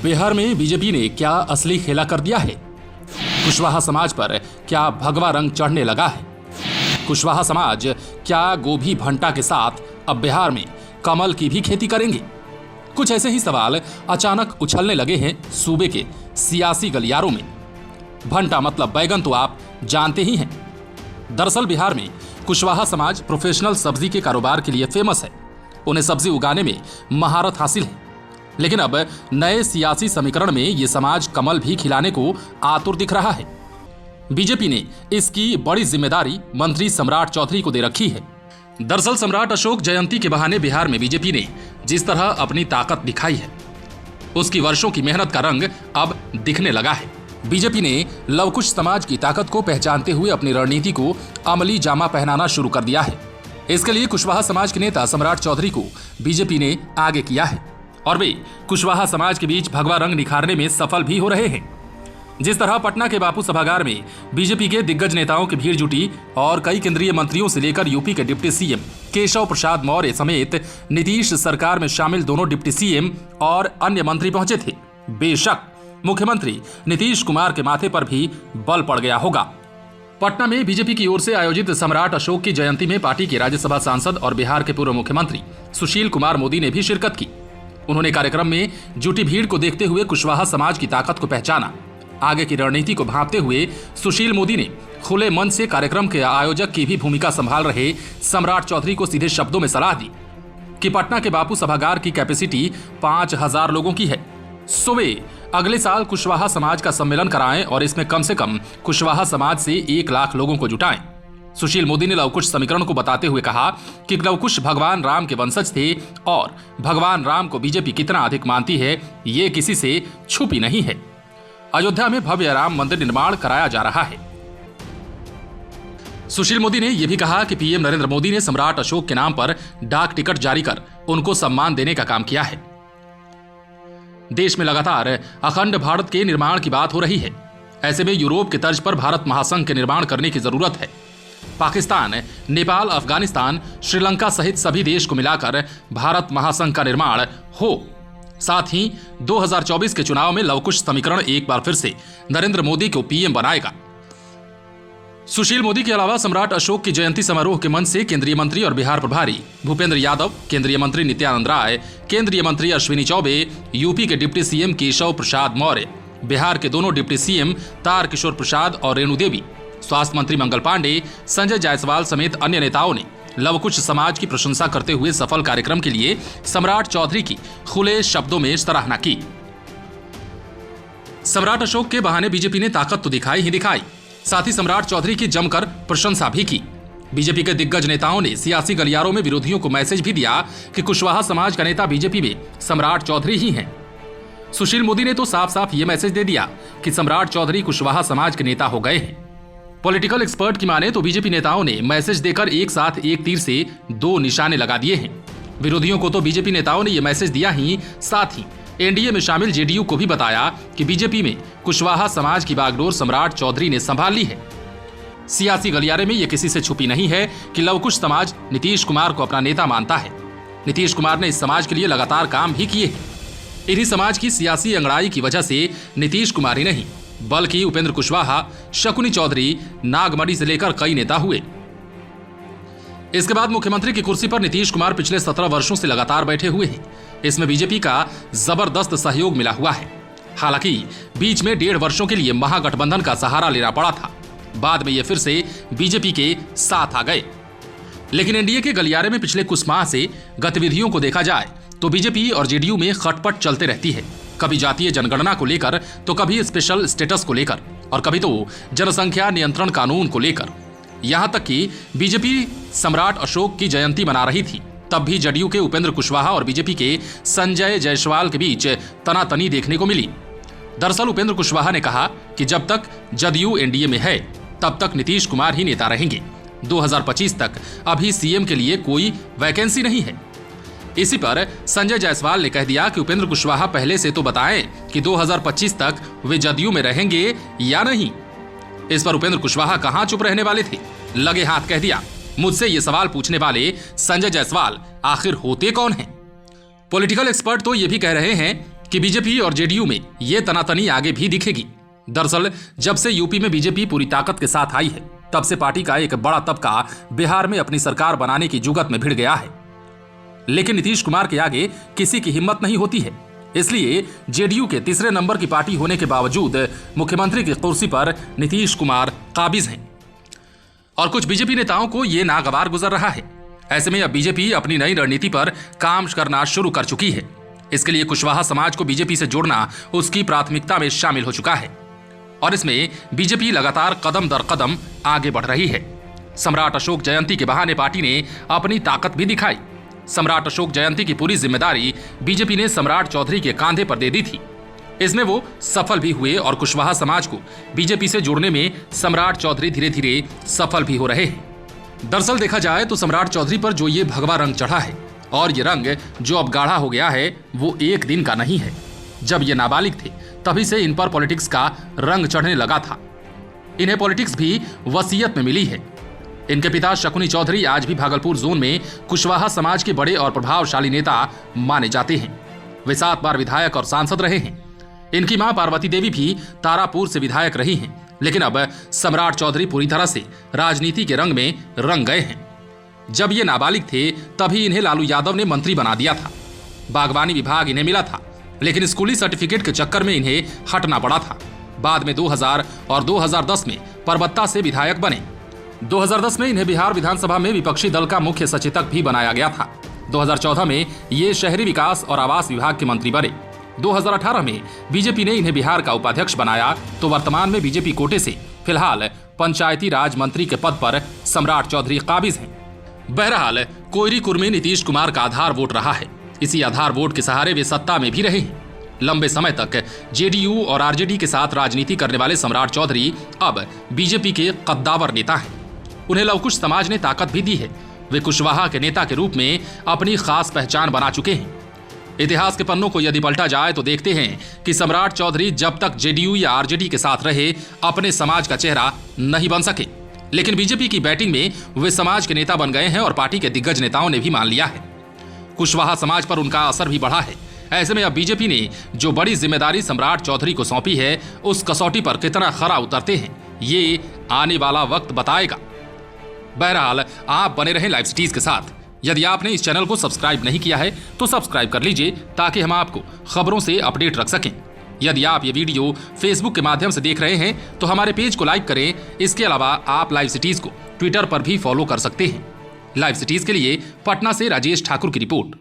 बिहार में बीजेपी ने क्या असली खेला कर दिया है? कुशवाहा समाज पर क्या भगवा रंग चढ़ने लगा है? कुशवाहा समाज क्या गोभी भंटा के साथ अब बिहार में कमल की भी खेती करेंगे? कुछ ऐसे ही सवाल अचानक उछलने लगे हैं सूबे के सियासी गलियारों में। भंटा मतलब बैगन तो आप जानते ही हैं। दरअसल बिहार में कुशवाहा समाज प्रोफेशनल सब्जी के कारोबार के लिए फेमस है। उन्हें सब्जी उगाने में महारत हासिल है। लेकिन अब नए सियासी समीकरण में ये समाज कमल भी खिलाने को आतुर दिख रहा है। बीजेपी ने इसकी बड़ी जिम्मेदारी मंत्री सम्राट चौधरी को दे रखी है। दरअसल सम्राट अशोक जयंती के बहाने बिहार में बीजेपी ने जिस तरह अपनी ताकत दिखाई है, उसकी वर्षों की मेहनत का रंग अब दिखने लगा है। बीजेपी ने लवकुश समाज की ताकत को पहचानते हुए अपनी रणनीति को अमली जामा पहनाना शुरू कर दिया है। इसके लिए कुशवाहा समाज के नेता सम्राट चौधरी को बीजेपी ने आगे किया है और वे कुशवाहा समाज के बीच भगवा रंग निखारने में सफल भी हो रहे हैं। जिस तरह पटना के बापू सभागार में बीजेपी के दिग्गज नेताओं की भीड़ जुटी और कई केंद्रीय मंत्रियों से लेकर यूपी के डिप्टी सीएम केशव प्रसाद मौर्य समेत नीतीश सरकार में शामिल दोनों डिप्टी सीएम और अन्य मंत्री पहुंचे थे। बेशक मुख्यमंत्री नीतीश कुमार के माथे पर भी बल पड़ गया होगा। पटना में बीजेपी की ओर से आयोजित सम्राट अशोक की जयंती में पार्टी के राज्यसभा सांसद और बिहार के पूर्व मुख्यमंत्री सुशील कुमार मोदी ने भी शिरकत की। उन्होंने कार्यक्रम में जुटी भीड़ को देखते हुए कुशवाहा समाज की ताकत को पहचाना। आगे की रणनीति को भांपते हुए सुशील मोदी ने खुले मन से कार्यक्रम के आयोजक की भी भूमिका संभाल रहे सम्राट चौधरी को सीधे शब्दों में सलाह दी कि पटना के बापू सभागार की कैपेसिटी 5000 लोगों की है, सो वे अगले साल कुशवाहा समाज का सम्मेलन कराएं और इसमें कम से कम कुशवाहा समाज से 1 लाख लोगों को जुटाएं। सुशील मोदी ने लवकुश समीकरण को बताते हुए कहा कि लवकुश भगवान राम के वंशज थे और भगवान राम को बीजेपी कितना अधिक मानती है, ये किसी से छुपी नहीं है। अयोध्या में भव्य राम मंदिर निर्माण कराया जा रहा है। सुशील मोदी ने यह भी कहा कि पीएम नरेंद्र मोदी ने सम्राट अशोक के नाम पर डाक टिकट जारी कर उनको सम्मान देने का काम किया है। देश में लगातार अखंड भारत के निर्माण की बात हो रही है। ऐसे में यूरोप के तर्ज पर भारत महासंघ के निर्माण करने की जरूरत है। पाकिस्तान, नेपाल, अफगानिस्तान, श्रीलंका सहित सभी देश को मिलाकर भारत महासंघ का निर्माण हो। साथ ही 2024 के चुनाव में लवकुश समीकरण एक बार फिर से नरेंद्र मोदी को पीएम बनाएगा। सुशील मोदी के अलावा सम्राट अशोक की जयंती समारोह के मंच से केंद्रीय मंत्री और बिहार प्रभारी भूपेंद्र यादव, केंद्रीय मंत्री नित्यानंद राय, केंद्रीय मंत्री अश्विनी चौबे, यूपी के डिप्टी सीएम केशव प्रसाद मौर्य, बिहार के दोनों डिप्टी सीएम तारकिशोर प्रसाद और रेणु देवी, स्वास्थ्य मंत्री मंगल पांडे, संजय जायसवाल समेत अन्य नेताओं ने लवकुश समाज की प्रशंसा करते हुए सफल कार्यक्रम के लिए सम्राट चौधरी की खुले शब्दों में सराहना की। सम्राट अशोक के बहाने बीजेपी ने ताकत तो दिखाई ही दिखाई, साथ ही सम्राट चौधरी की जमकर प्रशंसा भी की। बीजेपी के दिग्गज नेताओं ने सियासी गलियारों में विरोधियों को मैसेज भी दिया कि कुशवाहा समाज का नेता बीजेपी में सम्राट चौधरी ही हैं। सुशील मोदी ने तो साफ साफ ये मैसेज दे दिया कि सम्राट चौधरी कुशवाहा समाज के नेता हो गए हैं। पॉलिटिकल एक्सपर्ट की माने तो बीजेपी नेताओं ने मैसेज देकर एक साथ एक तीर से 2 निशाने लगा दिए हैं। विरोधियों को तो बीजेपी नेताओं ने यह मैसेज दिया ही, साथ ही एनडीए में शामिल जेडीयू को भी बताया कि बीजेपी में कुशवाहा समाज की बागडोर सम्राट चौधरी ने संभाल ली है। सियासी गलियारे में यह किसी से छुपी नहीं है कि लवकुश समाज नीतीश कुमार को अपना नेता मानता है। नीतीश कुमार ने इस समाज के लिए लगातार काम भी किए हैं। इन्हीं समाज की सियासी अंगड़ाई की वजह से नीतीश कुमार ही नहीं बल्कि उपेंद्र कुशवाहा, शकुनी चौधरी, नागमणि से लेकर कई नेता हुए। इसके बाद मुख्यमंत्री की कुर्सी पर नीतीश कुमार पिछले 17 वर्षों से लगातार बैठे हुए हैं। इसमें बीजेपी का जबरदस्त सहयोग मिला हुआ है। हालांकि बीच में 1.5 वर्षों के लिए महागठबंधन का सहारा लेना पड़ा था। बाद में ये फिर से बीजेपी के साथ आ गए। लेकिन एनडीए के गलियारे में पिछले कुछ माह से गतिविधियों को देखा जाए तो बीजेपी और जेडीयू में खटपट चलते रहती है। कभी जातीय जनगणना को लेकर, तो कभी स्पेशल स्टेटस को लेकर और कभी तो जनसंख्या नियंत्रण कानून को लेकर। यहां तक कि बीजेपी सम्राट अशोक की जयंती मना रही थी, तब भी जदयू के उपेंद्र कुशवाहा और बीजेपी के संजय जायसवाल के बीच तनातनी देखने को मिली। दरअसल उपेंद्र कुशवाहा ने कहा कि जब तक जदयू एनडीए में है तब तक नीतीश कुमार ही नेता रहेंगे। 2025 तक अभी सीएम के लिए कोई वैकेंसी नहीं है। इसी पर संजय जायसवाल ने कह दिया कि उपेंद्र कुशवाहा पहले से तो बताएं कि 2025 तक वे जदयू में रहेंगे या नहीं। इस पर उपेंद्र कुशवाहा कहां चुप रहने वाले थे, लगे हाथ कह दिया। मुझसे ये सवाल पूछने वाले संजय जायसवाल आखिर होते कौन हैं? पॉलिटिकल एक्सपर्ट तो ये भी कह रहे हैं कि बीजेपी और जेडीयू में ये तनातनी आगे भी दिखेगी। दरअसल जब से यूपी में बीजेपी पूरी ताकत के साथ आई है, तब से पार्टी का एक बड़ा तबका बिहार में अपनी सरकार बनाने की जुगत में भिड़ गया है। लेकिन नीतीश कुमार के आगे किसी की हिम्मत नहीं होती है। इसलिए जेडीयू के तीसरे नंबर की पार्टी होने के बावजूद मुख्यमंत्री की कुर्सी पर नीतीश कुमार काबिज हैं और कुछ बीजेपी नेताओं को यह नागवार गुजर रहा है। ऐसे में अब बीजेपी अपनी नई रणनीति पर काम करना शुरू कर चुकी है। इसके लिए कुशवाहा समाज को बीजेपी से जोड़ना उसकी प्राथमिकता में शामिल हो चुका है और इसमें बीजेपी लगातार कदम दर कदम आगे बढ़ रही है। सम्राट अशोक जयंती के बहाने पार्टी ने अपनी ताकत भी दिखाई। सम्राट अशोक जयंती की पूरी जिम्मेदारी बीजेपी ने सम्राट चौधरी के कांधे पर दे दी थी। इसमें वो सफल भी हुए और कुशवाहा समाज को बीजेपी से जोड़ने में सम्राट चौधरी धीरे धीरे सफल भी हो रहे हैं। दरअसल देखा जाए तो सम्राट चौधरी पर जो ये भगवा रंग चढ़ा है और ये रंग जो अब गाढ़ा हो गया है, वो एक दिन का नहीं है। जब ये नाबालिग थे तभी से इन पर पॉलिटिक्स का रंग चढ़ने लगा था। इन्हें पॉलिटिक्स भी वसीयत में मिली है। इनके पिता शकुनी चौधरी आज भी भागलपुर जोन में कुशवाहा समाज के बड़े और प्रभावशाली नेता माने जाते हैं। वे 7 बार विधायक और सांसद रहे हैं। इनकी मां पार्वती देवी भी तारापुर से विधायक रही हैं, लेकिन अब सम्राट चौधरी पूरी तरह से राजनीति के रंग में रंग गए हैं। जब ये नाबालिग थे तभी इन्हें लालू यादव ने मंत्री बना दिया था। बागवानी विभाग इन्हें मिला था, लेकिन स्कूली सर्टिफिकेट के चक्कर में इन्हें हटना पड़ा था। बाद में 2000 और 2010 में परबत्ता से विधायक बने। 2010 में इन्हें बिहार विधानसभा में विपक्षी दल का मुख्य सचेतक भी बनाया गया था। 2014 में ये शहरी विकास और आवास विभाग के मंत्री बने। 2018 में बीजेपी ने इन्हें बिहार का उपाध्यक्ष बनाया, तो वर्तमान में बीजेपी कोटे से फिलहाल पंचायती राज मंत्री के पद पर सम्राट चौधरी काबिज हैं। बहरहाल कोयरी कुर्मी नीतीश कुमार का आधार वोट रहा है। इसी आधार वोट के सहारे वे सत्ता में भी रहे हैं। लंबे समय तक जेडीयू और आरजेडी के साथ राजनीति करने वाले सम्राट चौधरी अब बीजेपी के कद्दावर नेता हैं। उन्हें लवकुश समाज ने ताकत भी दी है। वे कुशवाहा के नेता के रूप में अपनी खास पहचान बना चुके हैं। इतिहास के पन्नों को यदि पलटा जाए तो देखते हैं कि सम्राट चौधरी जब तक जेडीयू या आरजेडी के साथ रहे अपने समाज का चेहरा नहीं बन सके, लेकिन बीजेपी की बैटिंग में वे समाज के नेता बन गए हैं और पार्टी के दिग्गज नेताओं ने भी मान लिया है। कुशवाहा समाज पर उनका असर भी बढ़ा है। ऐसे में अब बीजेपी ने जो बड़ी जिम्मेदारी सम्राट चौधरी को सौंपी है, उस कसौटी पर कितना खरा उतरते हैं, ये आने वाला वक्त बताएगा। बहरहाल आप बने रहें लाइव सिटीज के साथ। यदि आपने इस चैनल को सब्सक्राइब नहीं किया है तो सब्सक्राइब कर लीजिए, ताकि हम आपको खबरों से अपडेट रख सकें। यदि आप ये वीडियो फेसबुक के माध्यम से देख रहे हैं तो हमारे पेज को लाइक करें। इसके अलावा आप लाइव सिटीज को ट्विटर पर भी फॉलो कर सकते हैं। लाइव सिटीज के लिए पटना से राजेश ठाकुर की रिपोर्ट।